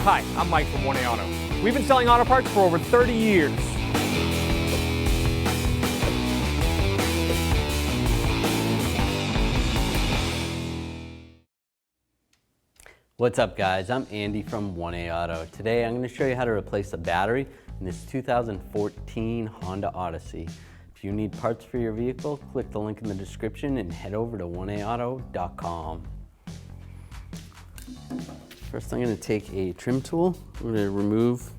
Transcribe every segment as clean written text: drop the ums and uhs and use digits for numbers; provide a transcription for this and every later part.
Hi, I'm Mike from 1A Auto. We've been selling auto parts for over 30 years. What's up guys, I'm Andy from 1A Auto. Today I'm going to show you how to replace a battery in this 2014 Honda Odyssey. If you need parts for your vehicle, click the link in the description and head over to 1aauto.com. First I'm going to take a trim tool. I'm going to remove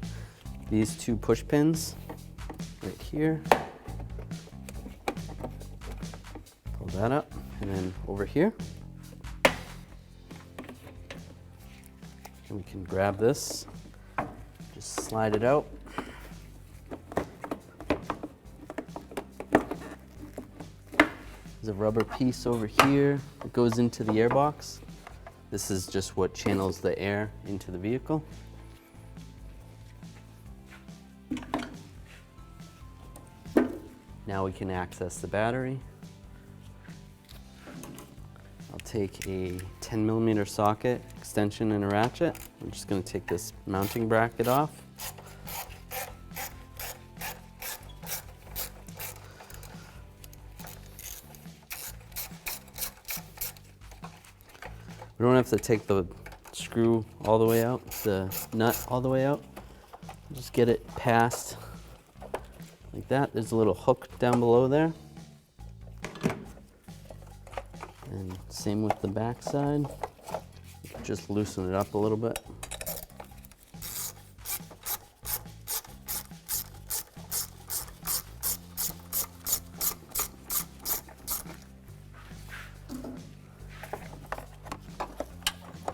these two push pins right here. Pull that up, and then over here. And we can grab this, just slide it out. There's a rubber piece over here that goes into the airbox. This is just what channels the air into the vehicle. Now we can access the battery. I'll take a 10mm socket, extension, and a ratchet. I'm just going to take this mounting bracket off. We don't have to take the screw all the way out, the nut all the way out. Just get it past like that. There's a little hook down below there. And same with the back side. Just loosen it up a little bit.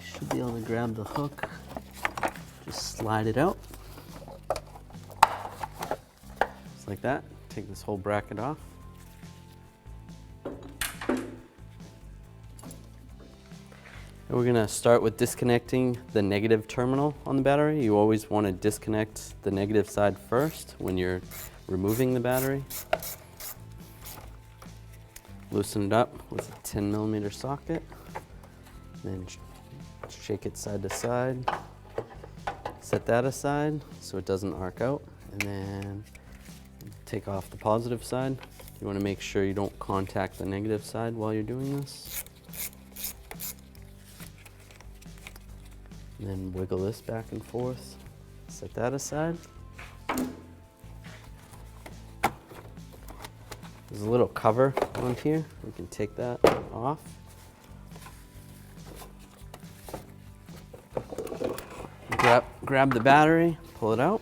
Should be able to grab the hook, just slide it out. Just like that. Take this whole bracket off. And we're gonna start with disconnecting the negative terminal on the battery. You always wanna disconnect the negative side first when you're removing the battery. Loosen it up with a 10mm socket. Then shake it side to side. Set that aside so it doesn't arc out. And then take off the positive side. You wanna make sure you don't contact the negative side while you're doing this. And then wiggle this back and forth. Set that aside. There's a little cover on here. We can take that off. Grab the battery, pull it out.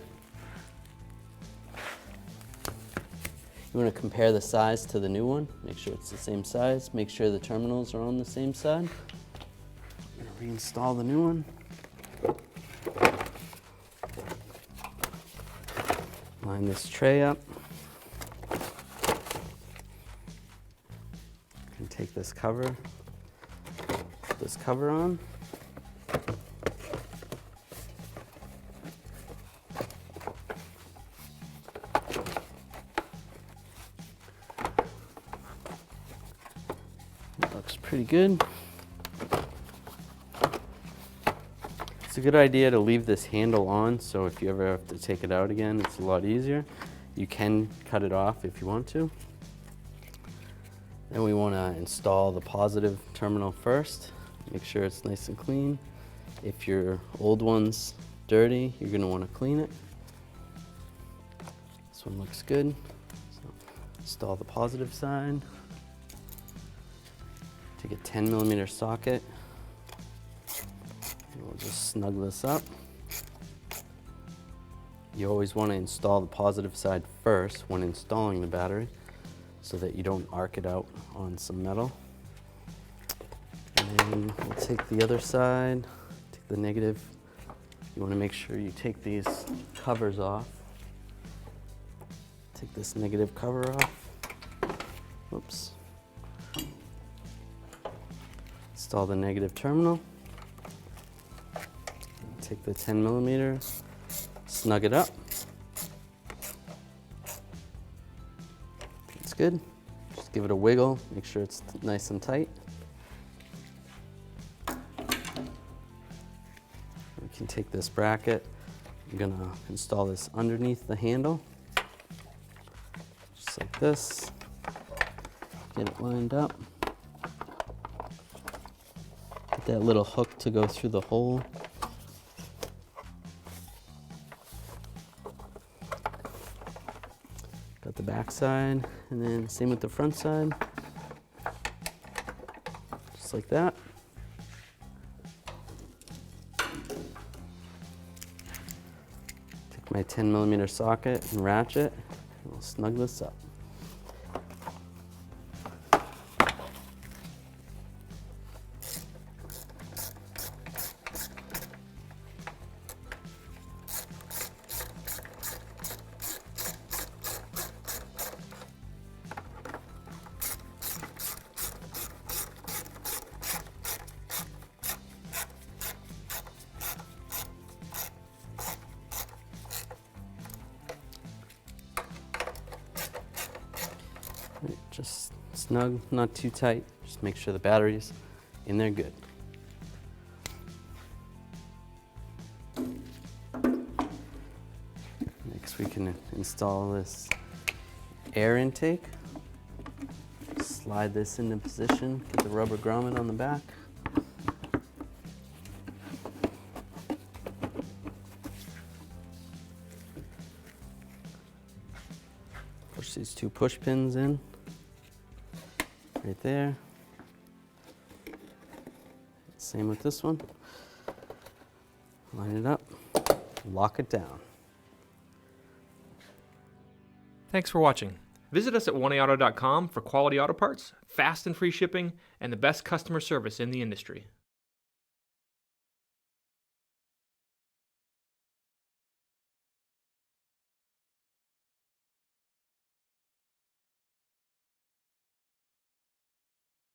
You want to compare the size to the new one. Make sure it's the same size. Make sure the terminals are on the same side. I'm going to reinstall the new one. Line this tray up. And take this cover, put this cover on. That looks pretty good. It's a good idea to leave this handle on, so if you ever have to take it out again, it's a lot easier. You can cut it off if you want to. Then we want to install the positive terminal first. Make sure it's nice and clean. If your old one's dirty, you're going to want to clean it. This one looks good. So install the positive side. Take a 10mm socket. We'll just snug this up. You always want to install the positive side first when installing the battery so that you don't arc it out on some metal. And then we'll take the other side, take the negative. You want to make sure you take these covers off. Take this negative cover off. Whoops. Install the negative terminal. Take the 10mm, snug it up. It's good. Just give it a wiggle, make sure it's nice and tight. can take this bracket. I'm gonna install this underneath the handle, just like this. Get it lined up. Get that little hook to go through the hole. Got the back side, and then same with the front side. Just like that. Take my 10mm socket and ratchet, and we'll snug this up. Just snug, not too tight. Just make sure the battery's in there good. Next we can install this air intake. Slide this into position, get the rubber grommet on the back. Push these 2 push pins in. Right there. Same with this one. Line it up, lock it down. Thanks for watching. Visit us at oneauto.com for quality auto parts, fast and free shipping, and the best customer service in the industry.